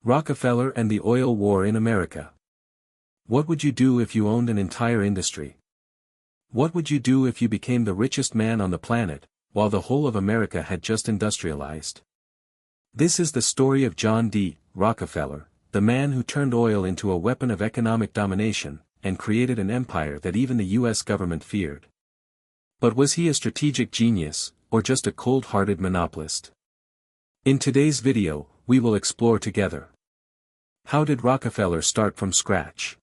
Rockefeller and the Oil War in America. What would you do if you owned an entire industry? What would you do if you became the richest man on the planet, while the whole of America had just industrialized? This is the story of John D. Rockefeller, the man who turned oil into a weapon of economic domination, and created an empire that even the U.S. government feared. But was he a strategic genius, or just a cold-hearted monopolist? In today's video, we will explore together. How did Rockefeller start from scratch?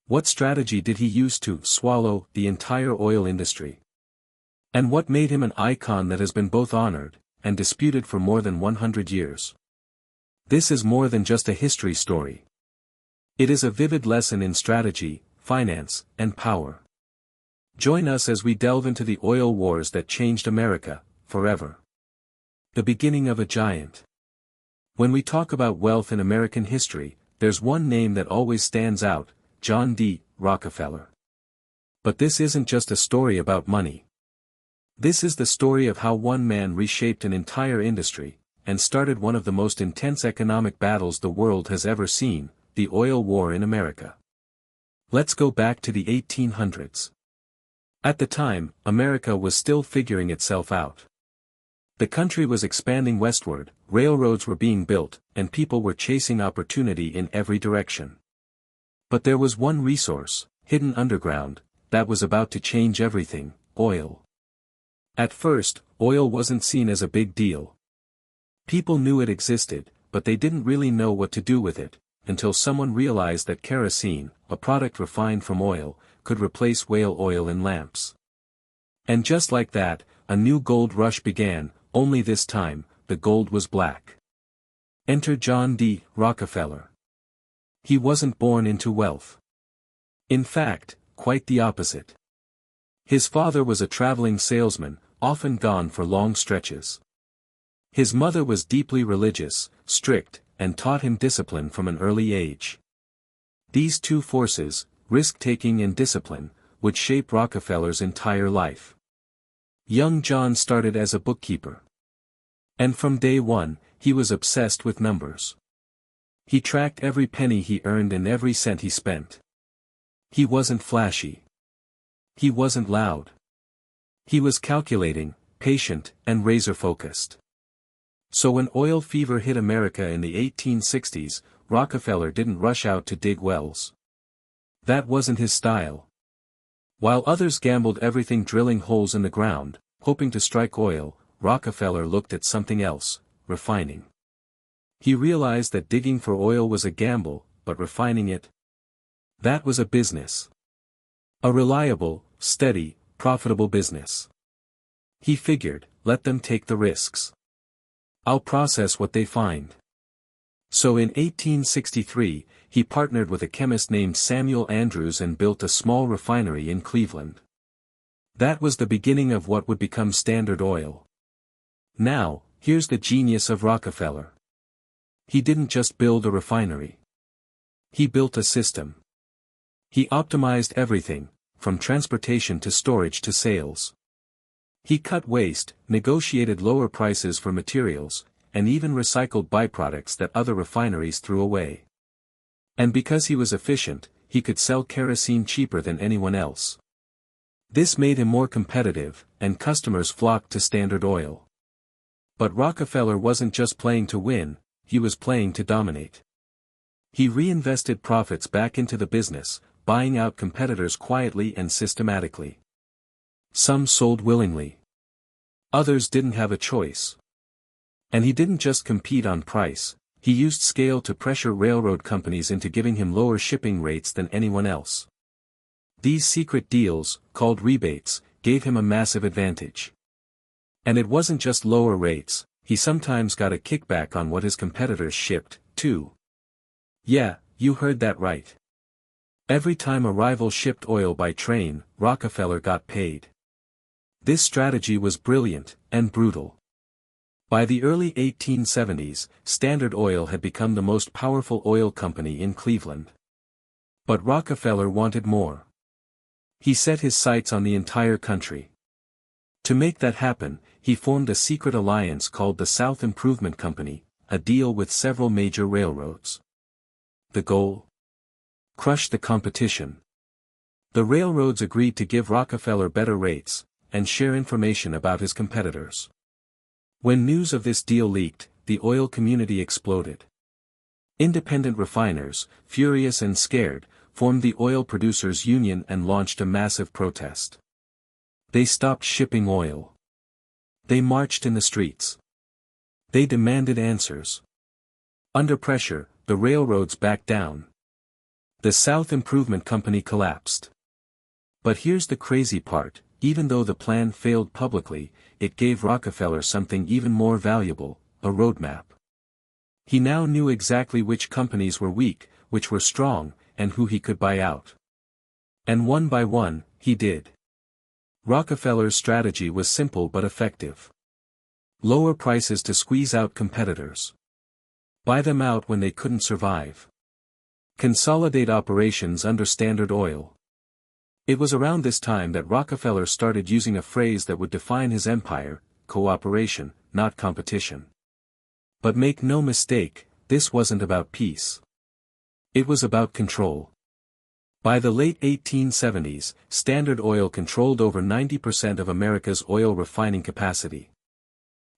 What strategy did he use to swallow the entire oil industry? And what made him an icon that has been both honored and disputed for more than 100 years? This is more than just a history story. It is a vivid lesson in strategy, finance, and power. Join us as we delve into the oil wars that changed America forever. The beginning of a giant. When we talk about wealth in American history, there's one name that always stands out: John D. Rockefeller. But this isn't just a story about money. This is the story of how one man reshaped an entire industry, and started one of the most intense economic battles the world has ever seen, the oil war in America. Let's go back to the 1800s. At the time, America was still figuring itself out. The country was expanding westward, railroads were being built, and people were chasing opportunity in every direction. But there was one resource, hidden underground, that was about to change everything: oil. At first, oil wasn't seen as a big deal. People knew it existed, but they didn't really know what to do with it, until someone realized that kerosene, a product refined from oil, could replace whale oil in lamps. And just like that, a new gold rush began, only this time, the gold was black. Enter John D. Rockefeller. He wasn't born into wealth. In fact, quite the opposite. His father was a traveling salesman, often gone for long stretches. His mother was deeply religious, strict, and taught him discipline from an early age. These two forces, risk-taking and discipline, would shape Rockefeller's entire life. Young John started as a bookkeeper. And from day one, he was obsessed with numbers. He tracked every penny he earned and every cent he spent. He wasn't flashy. He wasn't loud. He was calculating, patient, and razor-focused. So when oil fever hit America in the 1860s, Rockefeller didn't rush out to dig wells. That wasn't his style. While others gambled everything drilling holes in the ground, hoping to strike oil, Rockefeller looked at something else: refining. He realized that digging for oil was a gamble, but refining it, that was a business. A reliable, steady, profitable business. He figured, let them take the risks. I'll process what they find. So in 1863, he partnered with a chemist named Samuel Andrews and built a small refinery in Cleveland. That was the beginning of what would become Standard Oil. Now, here's the genius of Rockefeller. He didn't just build a refinery. He built a system. He optimized everything, from transportation to storage to sales. He cut waste, negotiated lower prices for materials, and even recycled byproducts that other refineries threw away. And because he was efficient, he could sell kerosene cheaper than anyone else. This made him more competitive, and customers flocked to Standard Oil. But Rockefeller wasn't just playing to win, he was playing to dominate. He reinvested profits back into the business, buying out competitors quietly and systematically. Some sold willingly. Others didn't have a choice. And he didn't just compete on price, he used scale to pressure railroad companies into giving him lower shipping rates than anyone else. These secret deals, called rebates, gave him a massive advantage. And it wasn't just lower rates, he sometimes got a kickback on what his competitors shipped, too. Yeah, you heard that right. Every time a rival shipped oil by train, Rockefeller got paid. This strategy was brilliant, and brutal. By the early 1870s, Standard Oil had become the most powerful oil company in Cleveland. But Rockefeller wanted more. He set his sights on the entire country. To make that happen, he formed a secret alliance called the South Improvement Company, a deal with several major railroads. The goal? Crush the competition. The railroads agreed to give Rockefeller better rates, and share information about his competitors. When news of this deal leaked, the oil community exploded. Independent refiners, furious and scared, formed the Oil Producers Union and launched a massive protest. They stopped shipping oil. They marched in the streets. They demanded answers. Under pressure, the railroads backed down. The South Improvement Company collapsed. But here's the crazy part, even though the plan failed publicly, it gave Rockefeller something even more valuable, a roadmap. He now knew exactly which companies were weak, which were strong, and who he could buy out. And one by one, he did. Rockefeller's strategy was simple but effective. Lower prices to squeeze out competitors. Buy them out when they couldn't survive. Consolidate operations under Standard Oil. It was around this time that Rockefeller started using a phrase that would define his empire: cooperation, not competition. But make no mistake, this wasn't about peace. It was about control. By the late 1870s, Standard Oil controlled over 90% of America's oil refining capacity.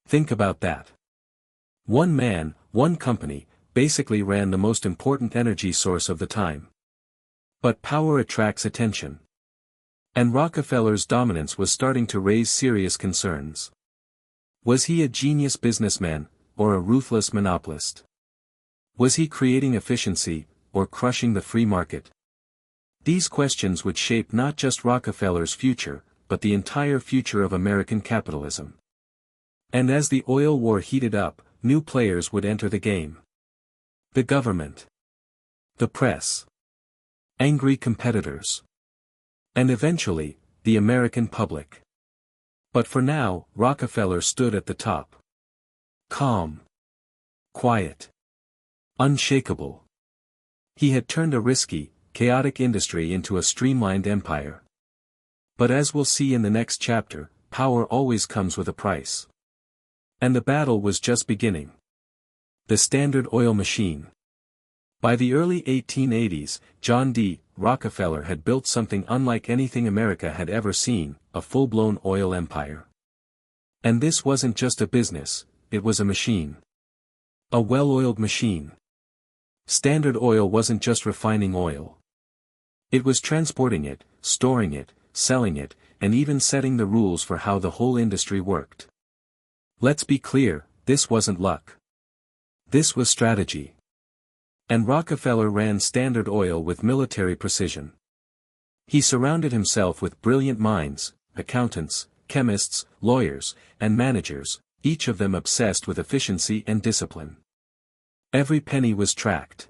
Think about that. One man, one company, basically ran the most important energy source of the time. But power attracts attention. And Rockefeller's dominance was starting to raise serious concerns. Was he a genius businessman, or a ruthless monopolist? Was he creating efficiency, or crushing the free market? These questions would shape not just Rockefeller's future, but the entire future of American capitalism. And as the oil war heated up, new players would enter the game. The government. The press. Angry competitors. And eventually, the American public. But for now, Rockefeller stood at the top. Calm. Quiet. Unshakable. He had turned a risky, chaotic industry into a streamlined empire. But as we'll see in the next chapter, power always comes with a price. And the battle was just beginning. The Standard Oil machine. By the early 1880s, John D. Rockefeller had built something unlike anything America had ever seen, a full-blown oil empire. And this wasn't just a business, it was a machine. A well-oiled machine. Standard Oil wasn't just refining oil. It was transporting it, storing it, selling it, and even setting the rules for how the whole industry worked. Let's be clear, this wasn't luck. This was strategy. And Rockefeller ran Standard Oil with military precision. He surrounded himself with brilliant minds, accountants, chemists, lawyers, and managers, each of them obsessed with efficiency and discipline. Every penny was tracked.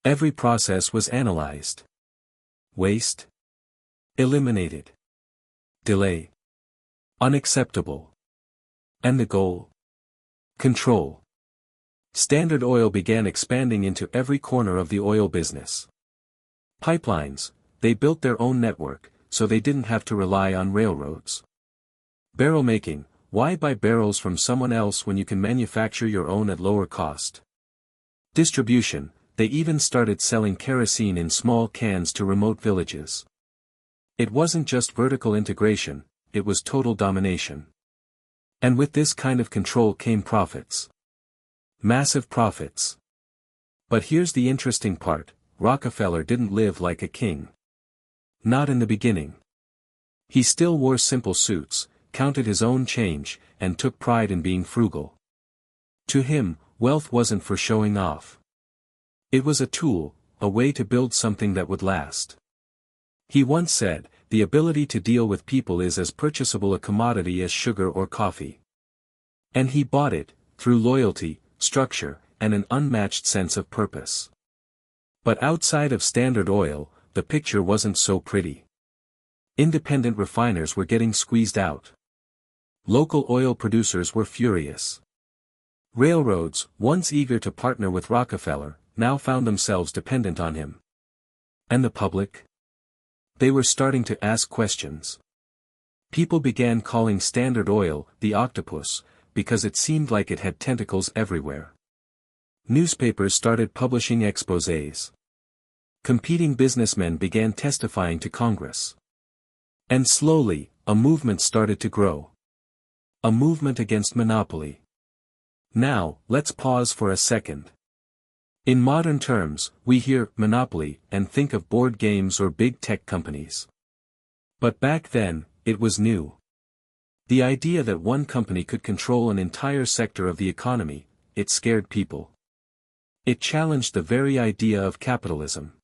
Every process was analyzed. Waste? Eliminated. Delay? Unacceptable. And the goal? Control. Standard Oil began expanding into every corner of the oil business. Pipelines, they built their own network, so they didn't have to rely on railroads. Barrel making, why buy barrels from someone else when you can manufacture your own at lower cost? Distribution, they even started selling kerosene in small cans to remote villages. It wasn't just vertical integration, it was total domination. And with this kind of control came profits. Massive profits. But here's the interesting part, Rockefeller didn't live like a king. Not in the beginning. He still wore simple suits, counted his own change, and took pride in being frugal. To him, wealth wasn't for showing off. It was a tool, a way to build something that would last. He once said, "The ability to deal with people is as purchasable a commodity as sugar or coffee." And he bought it, through loyalty, structure, and an unmatched sense of purpose. But outside of Standard Oil, the picture wasn't so pretty. Independent refiners were getting squeezed out. Local oil producers were furious. Railroads, once eager to partner with Rockefeller, now found themselves dependent on him. And the public? They were starting to ask questions. People began calling Standard Oil the octopus, because it seemed like it had tentacles everywhere. Newspapers started publishing exposés. Competing businessmen began testifying to Congress. And slowly, a movement started to grow. A movement against monopoly. Now, let's pause for a second. In modern terms, we hear monopoly and think of board games or big tech companies. But back then, it was new. The idea that one company could control an entire sector of the economy, it scared people. It challenged the very idea of capitalism.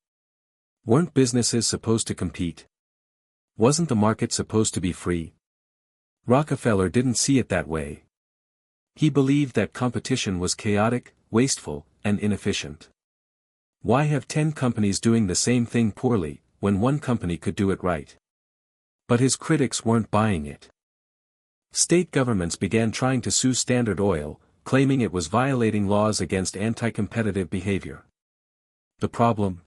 Weren't businesses supposed to compete? Wasn't the market supposed to be free? Rockefeller didn't see it that way. He believed that competition was chaotic, wasteful, and inefficient. Why have 10 companies doing the same thing poorly, when one company could do it right? But his critics weren't buying it. State governments began trying to sue Standard Oil, claiming it was violating laws against anti-competitive behavior. The problem?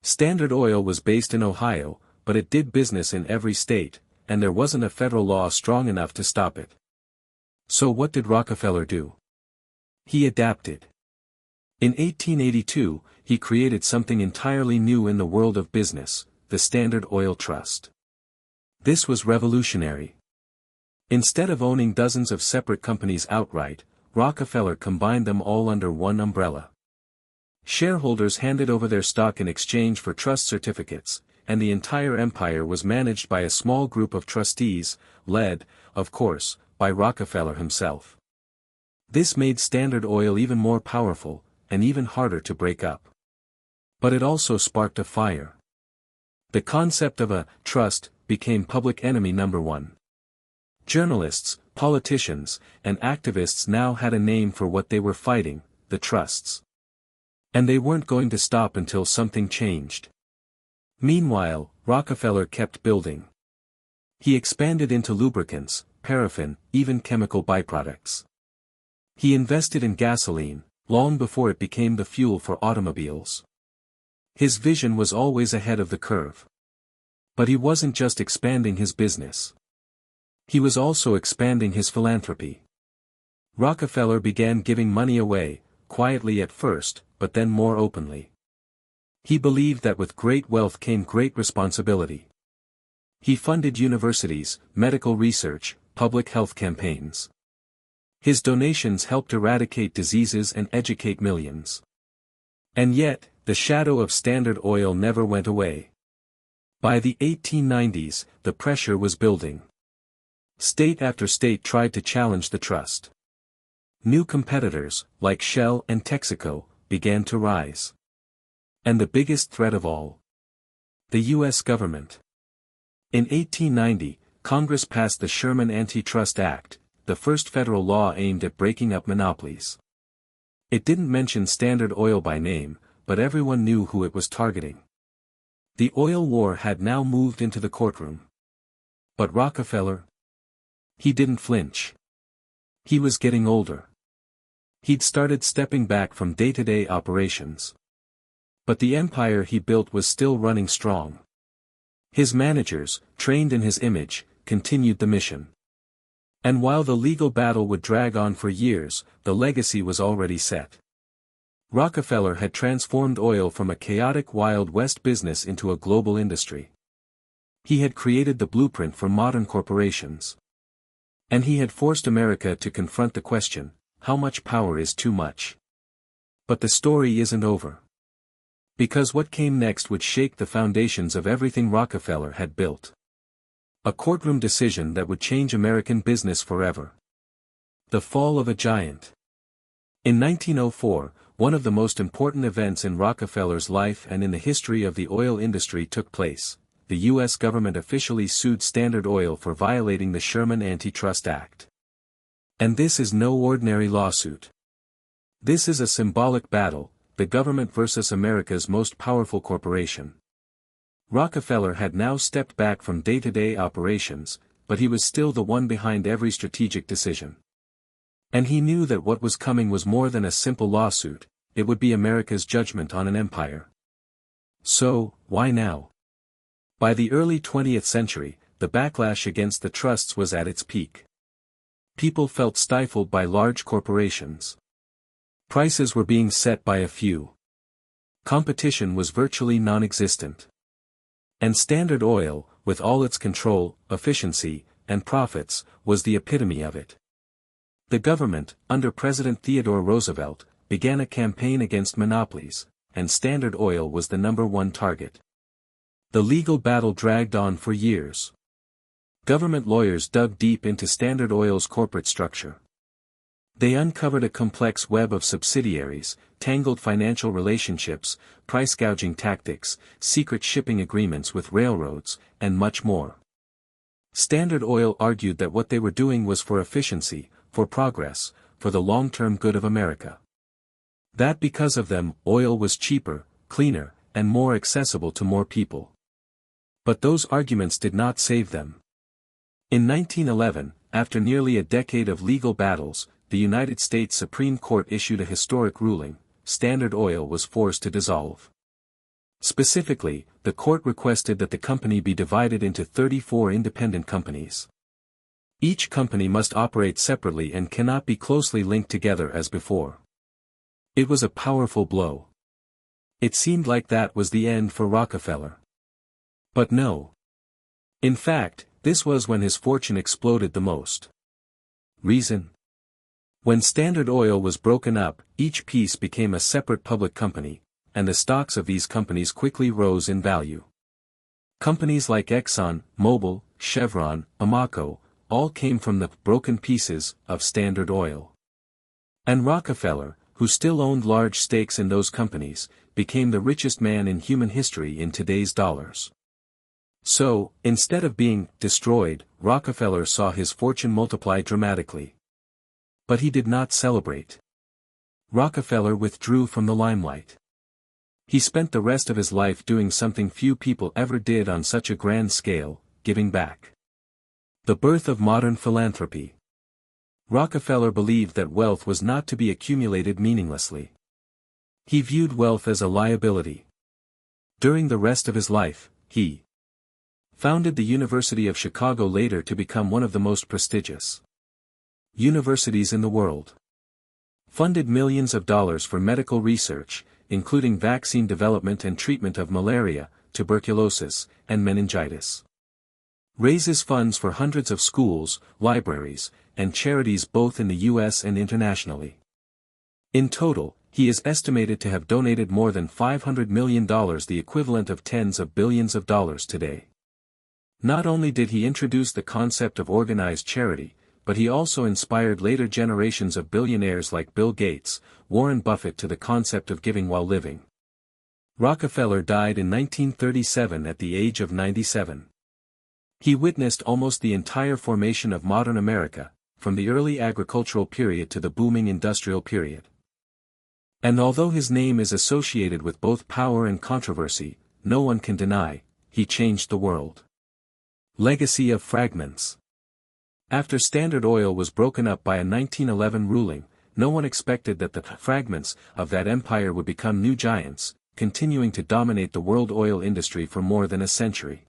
Standard Oil was based in Ohio, but it did business in every state, and there wasn't a federal law strong enough to stop it. So what did Rockefeller do? He adapted. In 1882, he created something entirely new in the world of business, the Standard Oil Trust. This was revolutionary. Instead of owning dozens of separate companies outright, Rockefeller combined them all under one umbrella. Shareholders handed over their stock in exchange for trust certificates, and the entire empire was managed by a small group of trustees, led, of course, by Rockefeller himself. This made Standard Oil even more powerful, and even harder to break up. But it also sparked a fire. The concept of a trust became public enemy number one. Journalists, politicians, and activists now had a name for what they were fighting, the trusts. And they weren't going to stop until something changed. Meanwhile, Rockefeller kept building. He expanded into lubricants, paraffin, even chemical byproducts. He invested in gasoline, long before it became the fuel for automobiles. His vision was always ahead of the curve. But he wasn't just expanding his business. He was also expanding his philanthropy. Rockefeller began giving money away, quietly at first, but then more openly. He believed that with great wealth came great responsibility. He funded universities, medical research, public health campaigns. His donations helped eradicate diseases and educate millions. And yet, the shadow of Standard Oil never went away. By the 1890s, the pressure was building. State after state tried to challenge the trust. New competitors, like Shell and Texaco, began to rise. And the biggest threat of all? The U.S. government. In 1890, Congress passed the Sherman Antitrust Act, the first federal law aimed at breaking up monopolies. It didn't mention Standard Oil by name, but everyone knew who it was targeting. The oil war had now moved into the courtroom. But Rockefeller? He didn't flinch. He was getting older. He'd started stepping back from day-to-day operations. But the empire he built was still running strong. His managers, trained in his image, continued the mission. And while the legal battle would drag on for years, the legacy was already set. Rockefeller had transformed oil from a chaotic Wild West business into a global industry. He had created the blueprint for modern corporations. And he had forced America to confront the question, how much power is too much? But the story isn't over. Because what came next would shake the foundations of everything Rockefeller had built. A courtroom decision that would change American business forever. The fall of a giant. In 1904, one of the most important events in Rockefeller's life and in the history of the oil industry took place. The U.S. government officially sued Standard Oil for violating the Sherman Antitrust Act. And this is no ordinary lawsuit. This is a symbolic battle, the government versus America's most powerful corporation. Rockefeller had now stepped back from day-to-day operations, but he was still the one behind every strategic decision. And he knew that what was coming was more than a simple lawsuit, it would be America's judgment on an empire. So, why now? By the early 20th century, the backlash against the trusts was at its peak. People felt stifled by large corporations. Prices were being set by a few. Competition was virtually non-existent. And Standard Oil, with all its control, efficiency, and profits, was the epitome of it. The government, under President Theodore Roosevelt, began a campaign against monopolies, and Standard Oil was the #1 target. The legal battle dragged on for years. Government lawyers dug deep into Standard Oil's corporate structure. They uncovered a complex web of subsidiaries, tangled financial relationships, price gouging tactics, secret shipping agreements with railroads, and much more. Standard Oil argued that what they were doing was for efficiency, for progress, for the long-term good of America. That because of them, oil was cheaper, cleaner, and more accessible to more people. But those arguments did not save them. In 1911, after nearly a decade of legal battles, the United States Supreme Court issued a historic ruling: Standard Oil was forced to dissolve. Specifically, the court requested that the company be divided into 34 independent companies. Each company must operate separately and cannot be closely linked together as before. It was a powerful blow. It seemed like that was the end for Rockefeller. But no. In fact, this was when his fortune exploded the most. Reason? When Standard Oil was broken up, each piece became a separate public company, and the stocks of these companies quickly rose in value. Companies like Exxon, Mobil, Chevron, Amoco, all came from the broken pieces of Standard Oil. And Rockefeller, who still owned large stakes in those companies, became the richest man in human history in today's dollars. So, instead of being destroyed, Rockefeller saw his fortune multiply dramatically. But he did not celebrate. Rockefeller withdrew from the limelight. He spent the rest of his life doing something few people ever did on such a grand scale: giving back. The birth of modern philanthropy. Rockefeller believed that wealth was not to be accumulated meaninglessly. He viewed wealth as a liability. During the rest of his life, he founded the University of Chicago, later to become one of the most prestigious universities in the world. Funded millions of dollars for medical research, including vaccine development and treatment of malaria, tuberculosis, and meningitis. Raises funds for hundreds of schools, libraries, and charities both in the U.S. and internationally. In total, he is estimated to have donated more than $500 million, the equivalent of tens of billions of dollars today. Not only did he introduce the concept of organized charity, but he also inspired later generations of billionaires like Bill Gates, Warren Buffett to the concept of giving while living. Rockefeller died in 1937 at the age of 97. He witnessed almost the entire formation of modern America, from the early agricultural period to the booming industrial period. And although his name is associated with both power and controversy, no one can deny, he changed the world. Legacy of fragments. After Standard Oil was broken up by a 1911 ruling, no one expected that the fragments of that empire would become new giants, continuing to dominate the world oil industry for more than a century.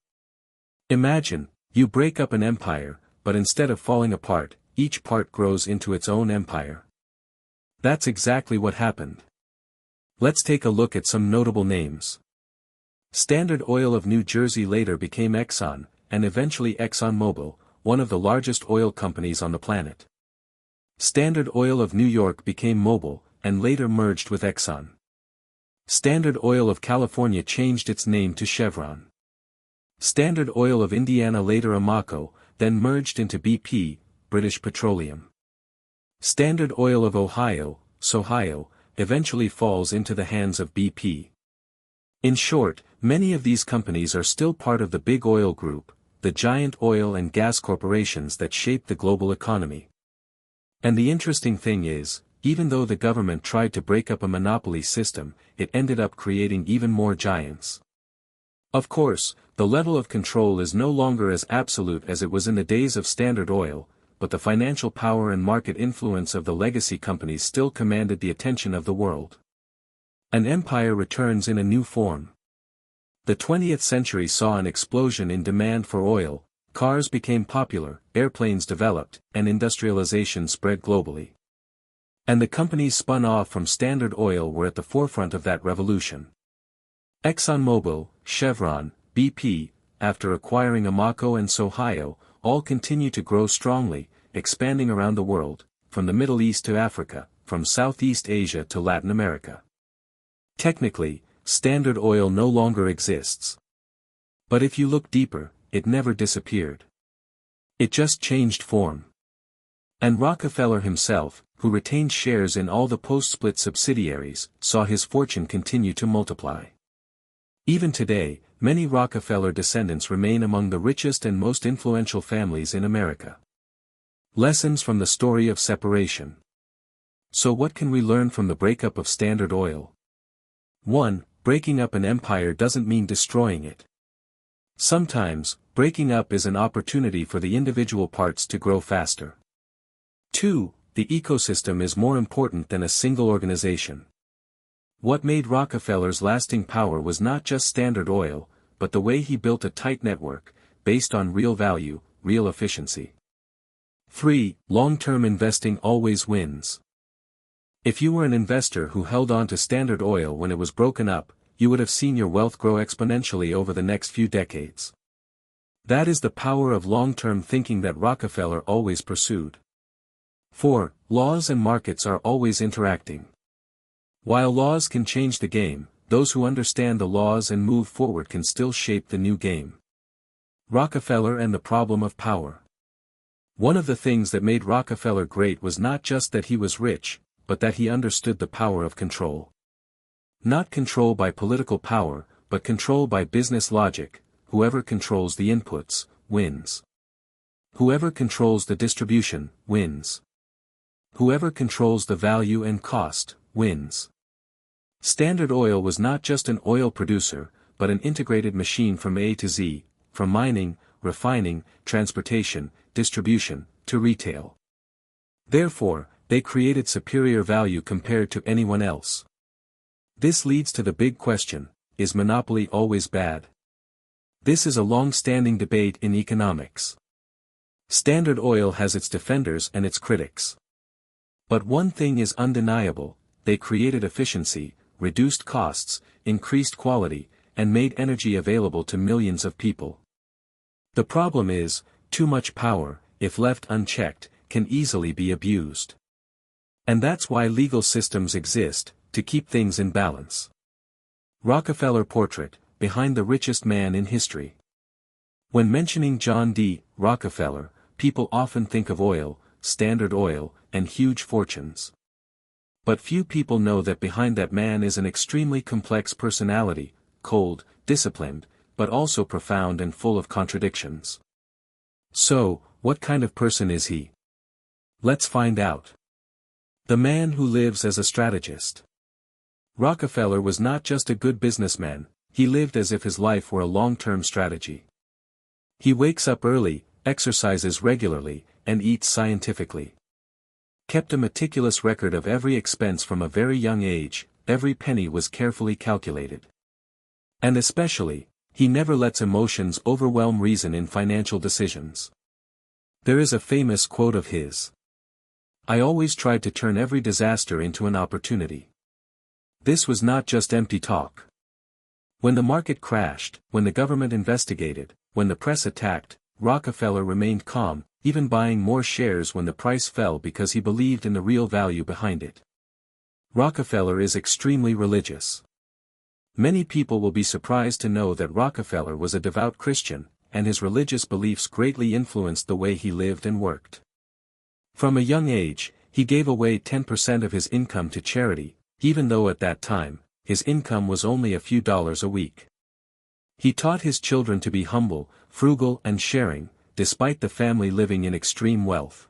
Imagine, you break up an empire, but instead of falling apart, each part grows into its own empire. That's exactly what happened. Let's take a look at some notable names. Standard Oil of New Jersey later became Exxon, and eventually ExxonMobil, one of the largest oil companies on the planet. Standard Oil of New York became Mobil, and later merged with Exxon. Standard Oil of California changed its name to Chevron. Standard Oil of Indiana, later Amoco, then merged into BP, British Petroleum. Standard Oil of Ohio, Sohio, eventually falls into the hands of BP. In short, many of these companies are still part of the big oil group, the giant oil and gas corporations that shape the global economy. And the interesting thing is, even though the government tried to break up a monopoly system, it ended up creating even more giants. Of course, the level of control is no longer as absolute as it was in the days of Standard Oil, but the financial power and market influence of the legacy companies still commanded the attention of the world. An empire returns in a new form. The 20th century saw an explosion in demand for oil, cars became popular, airplanes developed, and industrialization spread globally. And the companies spun off from Standard Oil were at the forefront of that revolution. ExxonMobil, Chevron, BP, after acquiring Amoco and Sohio, all continue to grow strongly, expanding around the world, from the Middle East to Africa, from Southeast Asia to Latin America. Technically, Standard Oil no longer exists. But if you look deeper, it never disappeared. It just changed form. And Rockefeller himself, who retained shares in all the post-split subsidiaries, saw his fortune continue to multiply. Even today, many Rockefeller descendants remain among the richest and most influential families in America. Lessons from the story of separation. So what can we learn from the breakup of Standard Oil? 1. Breaking up an empire doesn't mean destroying it. Sometimes, breaking up is an opportunity for the individual parts to grow faster. 2. The ecosystem is more important than a single organization. What made Rockefeller's lasting power was not just Standard Oil, but the way he built a tight network, based on real value, real efficiency. 3. Long-term investing always wins. If you were an investor who held on to Standard Oil when it was broken up, you would have seen your wealth grow exponentially over the next few decades. That is the power of long-term thinking that Rockefeller always pursued. 4. Laws and markets are always interacting. While laws can change the game, those who understand the laws and move forward can still shape the new game. Rockefeller and the problem of power. One of the things that made Rockefeller great was not just that he was rich, but that he understood the power of control. Not control by political power, but control by business logic. Whoever controls the inputs, wins. Whoever controls the distribution, wins. Whoever controls the value and cost, wins. Standard Oil was not just an oil producer, but an integrated machine from A to Z, from mining, refining, transportation, distribution, to retail. Therefore, they created superior value compared to anyone else. This leads to the big question, is monopoly always bad? This is a long-standing debate in economics. Standard Oil has its defenders and its critics. But one thing is undeniable, they created efficiency, reduced costs, increased quality, and made energy available to millions of people. The problem is, too much power, if left unchecked, can easily be abused. And that's why legal systems exist, to keep things in balance. Rockefeller portrait, behind the richest man in history. When mentioning John D. Rockefeller, people often think of oil, Standard Oil, and huge fortunes. But few people know that behind that man is an extremely complex personality, cold, disciplined, but also profound and full of contradictions. So, what kind of person is he? Let's find out. The man who lives as a strategist. Rockefeller was not just a good businessman, he lived as if his life were a long-term strategy. He wakes up early, exercises regularly, and eats scientifically. Kept a meticulous record of every expense from a very young age, every penny was carefully calculated. And especially, he never lets emotions overwhelm reason in financial decisions. There is a famous quote of his. I always tried to turn every disaster into an opportunity. This was not just empty talk. When the market crashed, when the government investigated, when the press attacked, Rockefeller remained calm, even buying more shares when the price fell because he believed in the real value behind it. Rockefeller is extremely religious. Many people will be surprised to know that Rockefeller was a devout Christian, and his religious beliefs greatly influenced the way he lived and worked. From a young age, he gave away 10% of his income to charity, even though at that time, his income was only a few dollars a week. He taught his children to be humble, frugal and sharing, despite the family living in extreme wealth.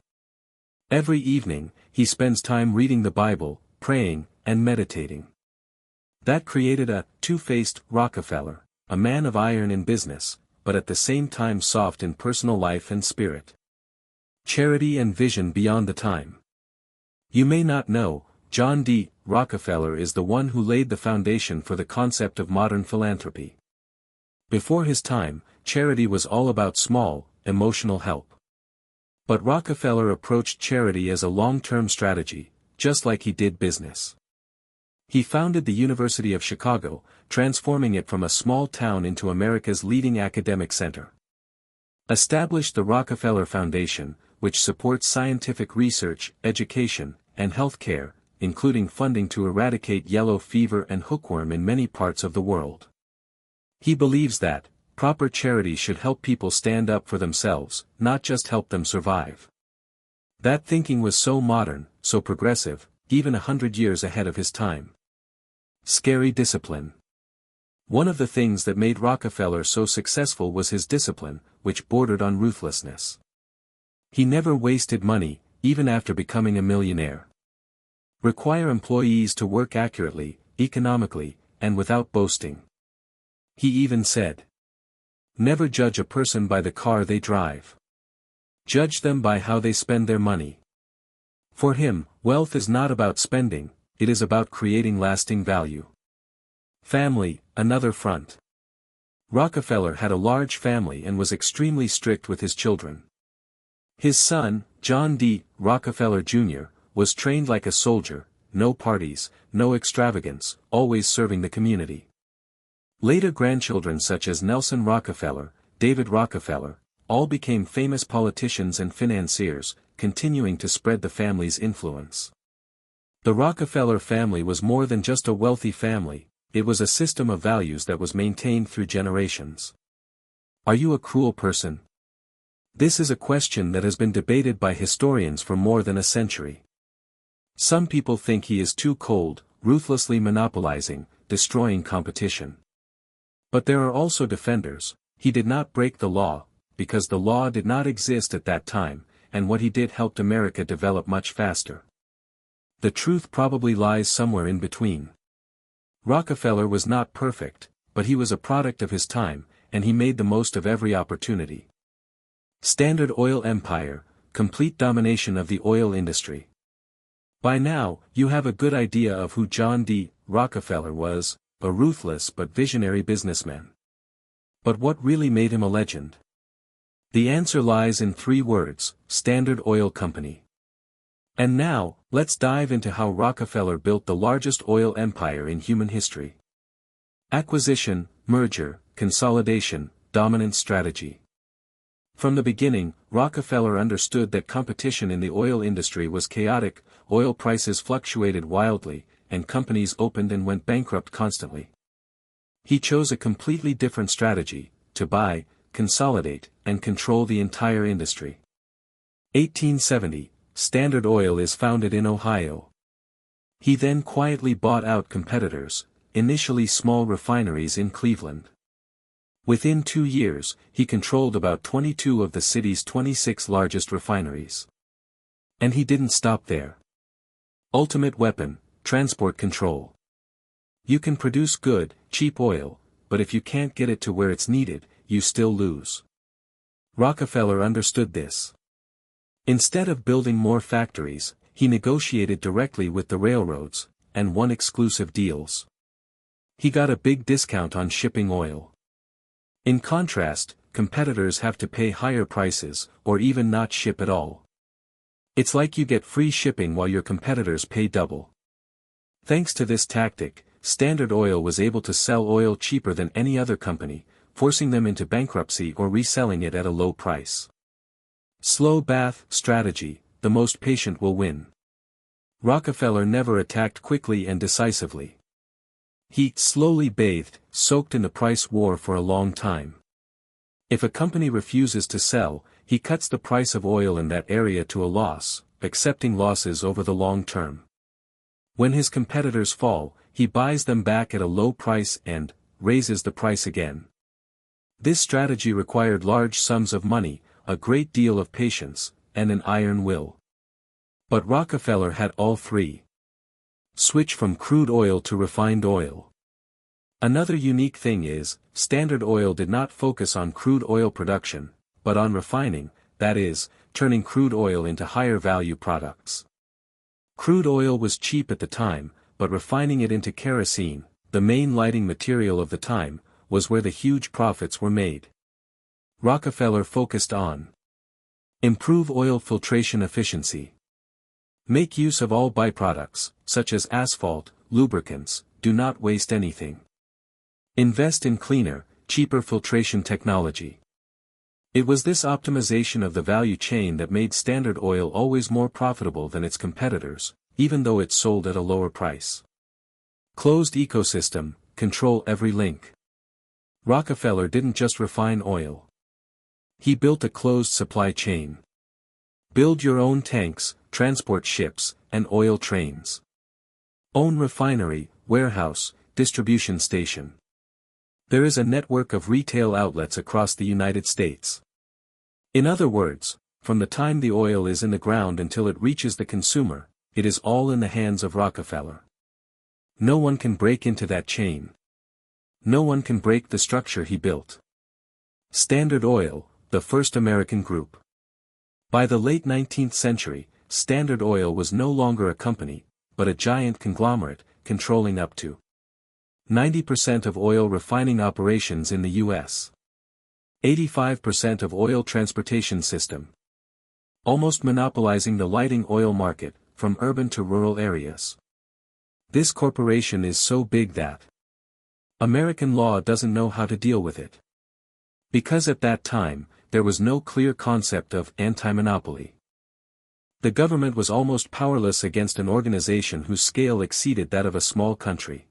Every evening, he spends time reading the Bible, praying, and meditating. That created a two-faced Rockefeller, a man of iron in business, but at the same time soft in personal life and spirit. Charity and vision beyond the time. You may not know, John D. Rockefeller is the one who laid the foundation for the concept of modern philanthropy. Before his time, charity was all about small, emotional help. But Rockefeller approached charity as a long-term strategy, just like he did business. He founded the University of Chicago, transforming it from a small town into America's leading academic center. Established the Rockefeller Foundation, which supports scientific research, education, and health care, including funding to eradicate yellow fever and hookworm in many parts of the world. He believes that proper charity should help people stand up for themselves, not just help them survive. That thinking was so modern, so progressive, even 100 years ahead of his time. Scary discipline. One of the things that made Rockefeller so successful was his discipline, which bordered on ruthlessness. He never wasted money, even after becoming a millionaire. Require employees to work accurately, economically, and without boasting. He even said, "Never judge a person by the car they drive. Judge them by how they spend their money." For him, wealth is not about spending, it is about creating lasting value. Family, another front. Rockefeller had a large family and was extremely strict with his children. His son, John D. Rockefeller Jr., was trained like a soldier, no parties, no extravagance, always serving the community. Later grandchildren such as Nelson Rockefeller, David Rockefeller, all became famous politicians and financiers, continuing to spread the family's influence. The Rockefeller family was more than just a wealthy family, it was a system of values that was maintained through generations. Are you a cruel person? This is a question that has been debated by historians for more than a century. Some people think he is too cold, ruthlessly monopolizing, destroying competition. But there are also defenders. He did not break the law, because the law did not exist at that time, and what he did helped America develop much faster. The truth probably lies somewhere in between. Rockefeller was not perfect, but he was a product of his time, and he made the most of every opportunity. Standard Oil Empire, complete domination of the oil industry. By now, you have a good idea of who John D. Rockefeller was, a ruthless but visionary businessman. But what really made him a legend? The answer lies in 3 words: Standard Oil Company. And now, let's dive into how Rockefeller built the largest oil empire in human history. Acquisition, merger, consolidation, dominant strategy. From the beginning, Rockefeller understood that competition in the oil industry was chaotic, oil prices fluctuated wildly, and companies opened and went bankrupt constantly. He chose a completely different strategy: to buy, consolidate, and control the entire industry. 1870, Standard Oil is founded in Ohio. He then quietly bought out competitors, initially small refineries in Cleveland. Within 2 years, he controlled about 22 of the city's 26 largest refineries. And he didn't stop there. Ultimate weapon: transport control. You can produce good, cheap oil, but if you can't get it to where it's needed, you still lose. Rockefeller understood this. Instead of building more factories, he negotiated directly with the railroads, and won exclusive deals. He got a big discount on shipping oil. In contrast, competitors have to pay higher prices, or even not ship at all. It's like you get free shipping while your competitors pay double. Thanks to this tactic, Standard Oil was able to sell oil cheaper than any other company, forcing them into bankruptcy or reselling it at a low price. Slow bath strategy: the most patient will win. Rockefeller never attacked quickly and decisively. He slowly bathed, soaked in the price war for a long time. If a company refuses to sell, he cuts the price of oil in that area to a loss, accepting losses over the long term. When his competitors fall, he buys them back at a low price and raises the price again. This strategy required large sums of money, a great deal of patience, and an iron will. But Rockefeller had all 3. Switch from crude oil to refined oil. Another unique thing is, Standard Oil did not focus on crude oil production, but on refining, that is, turning crude oil into higher value products. Crude oil was cheap at the time, but refining it into kerosene, the main lighting material of the time, was where the huge profits were made. Rockefeller focused on improve oil filtration efficiency. Make use of all byproducts, such as asphalt, lubricants, do not waste anything. Invest in cleaner, cheaper filtration technology. It was this optimization of the value chain that made Standard Oil always more profitable than its competitors, even though it sold at a lower price. Closed ecosystem, control every link. Rockefeller didn't just refine oil. He built a closed supply chain. Build your own tanks, transport ships, and oil trains. Own refinery, warehouse, distribution station. There is a network of retail outlets across the United States. In other words, from the time the oil is in the ground until it reaches the consumer, it is all in the hands of Rockefeller. No one can break into that chain. No one can break the structure he built. Standard Oil, the first American group. By the late 19th century, Standard Oil was no longer a company, but a giant conglomerate, controlling up to 90% of oil refining operations in the U.S. 85% of oil transportation system. Almost monopolizing the lighting oil market, from urban to rural areas. This corporation is so big that American law doesn't know how to deal with it. Because at that time, there was no clear concept of anti-monopoly. The government was almost powerless against an organization whose scale exceeded that of a small country.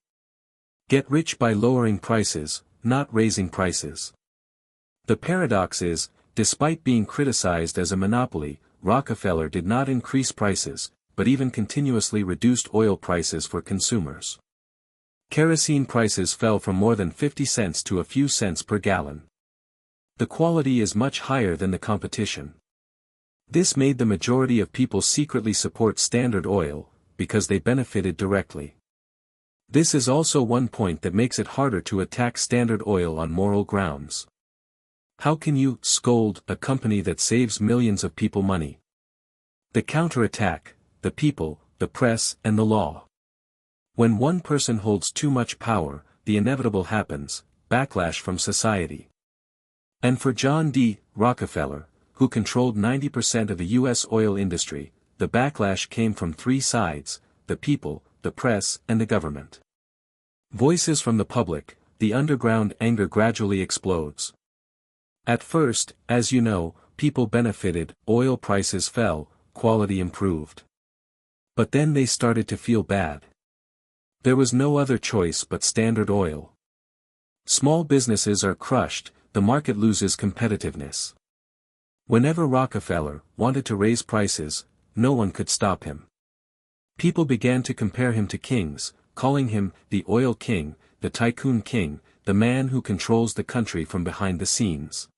Get rich by lowering prices, not raising prices. The paradox is, despite being criticized as a monopoly, Rockefeller did not increase prices, but even continuously reduced oil prices for consumers. Kerosene prices fell from more than 50 cents to a few cents per gallon. The quality is much higher than the competition. This made the majority of people secretly support Standard Oil, because they benefited directly. This is also one point that makes it harder to attack Standard Oil on moral grounds. How can you scold a company that saves millions of people money? The counterattack, the people, the press, and the law. When one person holds too much power, the inevitable happens, backlash from society. And for John D. Rockefeller, who controlled 90% of the U.S. oil industry, the backlash came from three sides: the people, the press, and the government. Voices from the public, the underground anger gradually explodes. At first, as you know, people benefited, oil prices fell, quality improved. But then they started to feel bad. There was no other choice but Standard Oil. Small businesses are crushed, the market loses competitiveness. Whenever Rockefeller wanted to raise prices, no one could stop him. People began to compare him to kings, calling him the oil king, the tycoon king, the man who controls the country from behind the scenes.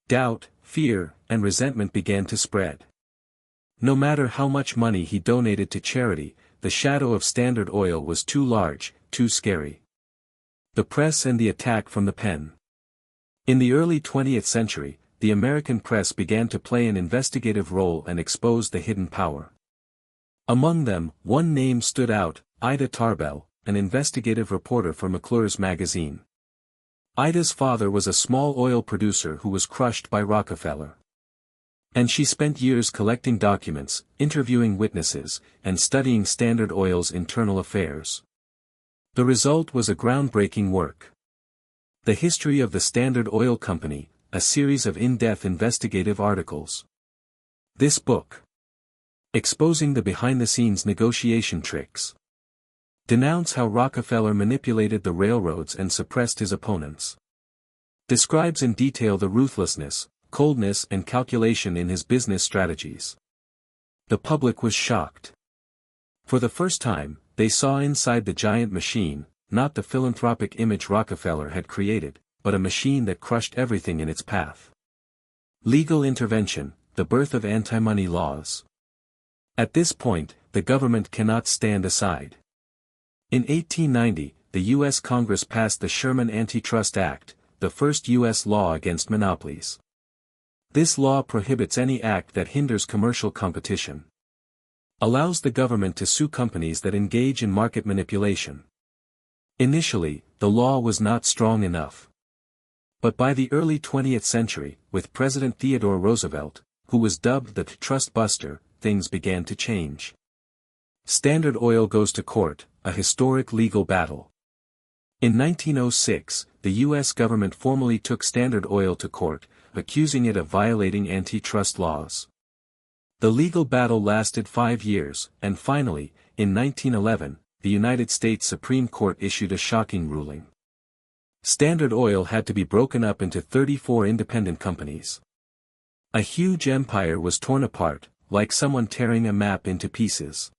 Doubt, fear, and resentment began to spread. No matter how much money he donated to charity, the shadow of Standard Oil was too large, too scary. The press and the attack from the pen. In the early 20th century, the American press began to play an investigative role and expose the hidden power. Among them, one name stood out, Ida Tarbell, an investigative reporter for McClure's magazine. Ida's father was a small oil producer who was crushed by Rockefeller. And she spent years collecting documents, interviewing witnesses, and studying Standard Oil's internal affairs. The result was a groundbreaking work. The History of the Standard Oil Company, a series of in-depth investigative articles. This book, exposing the behind-the-scenes negotiation tricks, denounce how Rockefeller manipulated the railroads and suppressed his opponents, describes in detail the ruthlessness, coldness, and calculation in his business strategies. The public was shocked. For the first time, they saw inside the giant machine, not the philanthropic image Rockefeller had created, but a machine that crushed everything in its path. Legal intervention, the birth of anti-money laws. At this point, the government cannot stand aside. In 1890, the U.S. Congress passed the Sherman Antitrust Act, the first U.S. law against monopolies. This law prohibits any act that hinders commercial competition. Allows the government to sue companies that engage in market manipulation. Initially, the law was not strong enough. But by the early 20th century, with President Theodore Roosevelt, who was dubbed the Trust Buster, things began to change. Standard Oil goes to court, a historic legal battle. In 1906, the U.S. government formally took Standard Oil to court, accusing it of violating antitrust laws. The legal battle lasted 5 years, and finally, in 1911, the United States Supreme Court issued a shocking ruling. Standard Oil had to be broken up into 34 independent companies. A huge empire was torn apart, like someone tearing a map into pieces.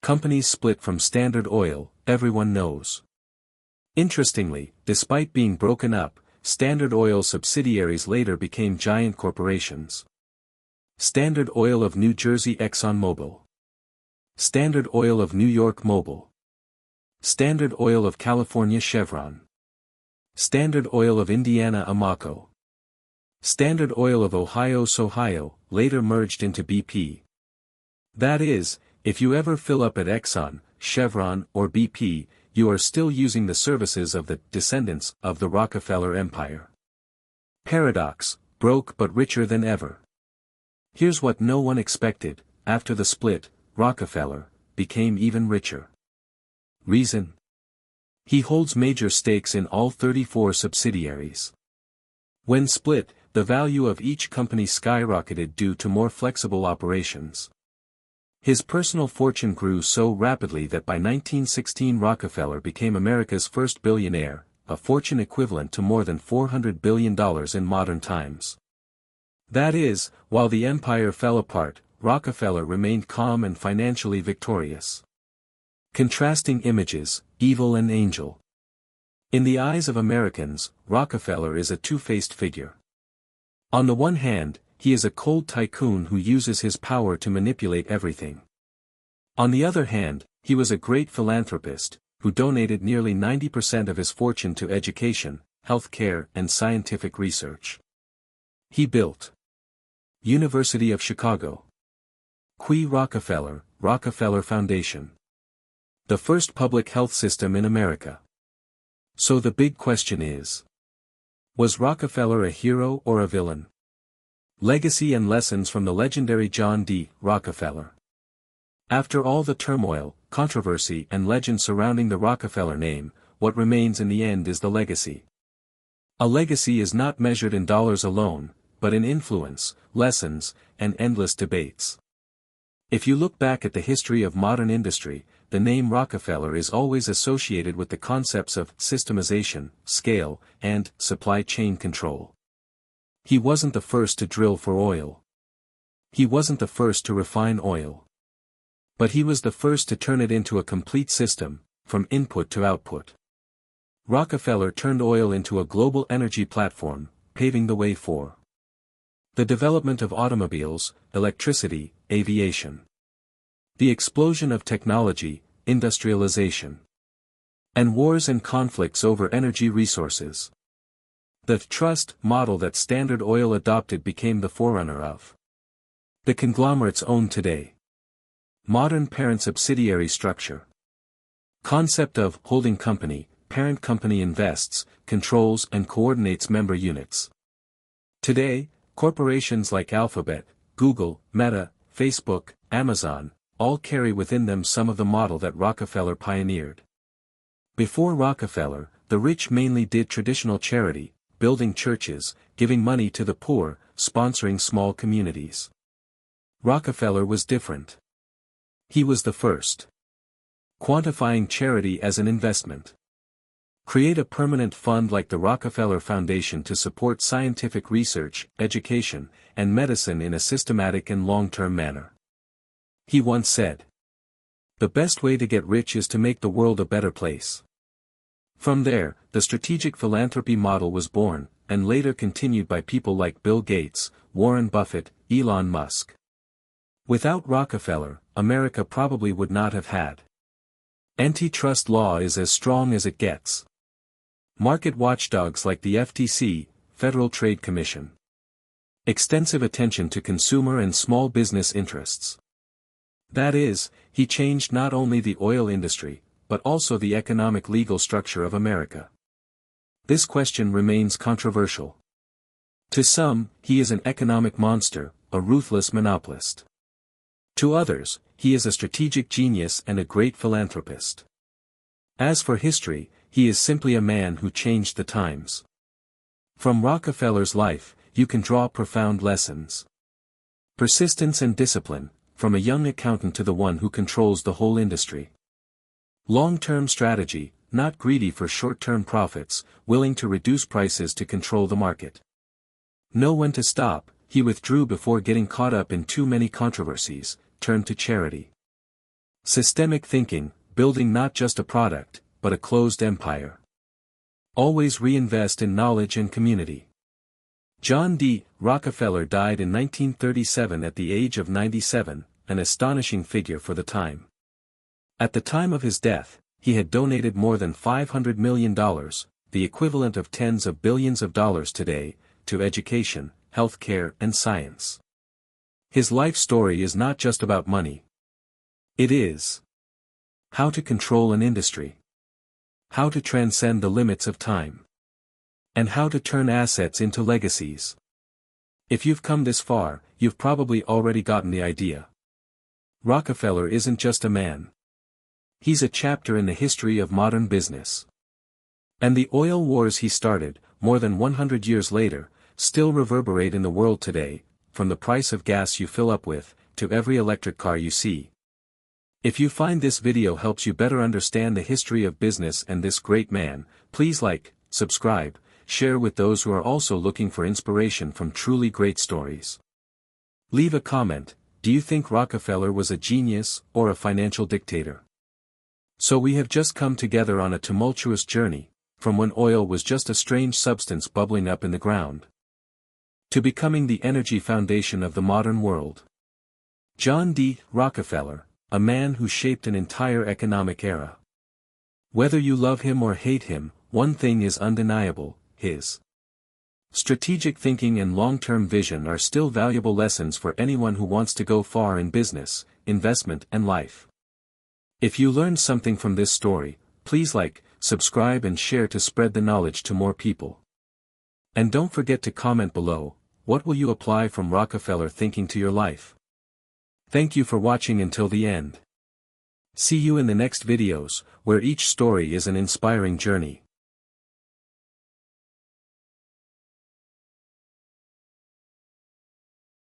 Companies split from Standard Oil, everyone knows. Interestingly, despite being broken up, Standard Oil subsidiaries later became giant corporations. Standard Oil of New Jersey ExxonMobil. Standard Oil of New York Mobil. Standard Oil of California Chevron. Standard Oil of Indiana Amoco. Standard Oil of Ohio Sohio, later merged into BP. That is, if you ever fill up at Exxon, Chevron, or BP, you are still using the services of the descendants of the Rockefeller Empire. Paradox, broke but richer than ever. Here's what no one expected: after the split, Rockefeller became even richer. Reason? He holds major stakes in all 34 subsidiaries. When split, the value of each company skyrocketed due to more flexible operations. His personal fortune grew so rapidly that by 1916 Rockefeller became America's first billionaire, a fortune equivalent to more than $400 billion in modern times. That is, while the empire fell apart, Rockefeller remained calm and financially victorious. Contrasting images, evil and angel. In the eyes of Americans, Rockefeller is a two-faced figure. On the one hand, he is a cold tycoon who uses his power to manipulate everything. On the other hand, he was a great philanthropist, who donated nearly 90% of his fortune to education, health care, and scientific research. He built University of Chicago. Rockefeller, Rockefeller Foundation. The first public health system in America. So the big question is: was Rockefeller a hero or a villain? Legacy and lessons from the legendary John D. Rockefeller. After all the turmoil, controversy and legend surrounding the Rockefeller name, what remains in the end is the legacy. A legacy is not measured in dollars alone, but in influence, lessons, and endless debates. If you look back at the history of modern industry, the name Rockefeller is always associated with the concepts of systemization, scale, and supply chain control. He wasn't the first to drill for oil. He wasn't the first to refine oil. But he was the first to turn it into a complete system, from input to output. Rockefeller turned oil into a global energy platform, paving the way for the development of automobiles, electricity, aviation. The explosion of technology, industrialization. And wars and conflicts over energy resources. The trust model that Standard Oil adopted became the forerunner of the conglomerates owned today. Modern parent-subsidiary structure. Concept of holding company: parent company invests, controls and coordinates member units. Today, corporations like Alphabet, Google, Meta, Facebook, Amazon, all carry within them some of the model that Rockefeller pioneered. Before Rockefeller, the rich mainly did traditional charity, building churches, giving money to the poor, sponsoring small communities. Rockefeller was different. He was the first. Quantifying charity as an investment. Create a permanent fund like the Rockefeller Foundation to support scientific research, education, and medicine in a systematic and long-term manner. He once said, "The best way to get rich is to make the world a better place." From there, the strategic philanthropy model was born, and later continued by people like Bill Gates, Warren Buffett, Elon Musk. Without Rockefeller, America probably would not have had. Antitrust law is as strong as it gets. Market watchdogs like the FTC, Federal Trade Commission. Extensive attention to consumer and small business interests. That is, he changed not only the oil industry, but also the economic legal structure of America. This question remains controversial. To some, he is an economic monster, a ruthless monopolist. To others, he is a strategic genius and a great philanthropist. As for history, he is simply a man who changed the times. From Rockefeller's life, you can draw profound lessons. Persistence and discipline, from a young accountant to the one who controls the whole industry. Long-term strategy, not greedy for short-term profits, willing to reduce prices to control the market. Know when to stop, he withdrew before getting caught up in too many controversies, turned to charity. Systemic thinking, building not just a product, but a closed empire. Always reinvest in knowledge and community. John D. Rockefeller died in 1937 at the age of 97, an astonishing figure for the time. At the time of his death, he had donated more than $500 million, the equivalent of tens of billions of dollars today, to education, healthcare and science. His life story is not just about money. It is how to control an industry, how to transcend the limits of time, and how to turn assets into legacies. If you've come this far, you've probably already gotten the idea. Rockefeller isn't just a man. He's a chapter in the history of modern business. And the oil wars he started, more than 100 years later, still reverberate in the world today, from the price of gas you fill up with, to every electric car you see. If you find this video helps you better understand the history of business and this great man, please like, subscribe, share with those who are also looking for inspiration from truly great stories. Leave a comment. Do you think Rockefeller was a genius or a financial dictator? So we have just come together on a tumultuous journey, from when oil was just a strange substance bubbling up in the ground, to becoming the energy foundation of the modern world. John D. Rockefeller, a man who shaped an entire economic era. Whether you love him or hate him, one thing is undeniable, his strategic thinking and long-term vision are still valuable lessons for anyone who wants to go far in business, investment and life. If you learned something from this story, please like, subscribe and share to spread the knowledge to more people. And don't forget to comment below, what will you apply from Rockefeller thinking to your life? Thank you for watching until the end. See you in the next videos, where each story is an inspiring journey.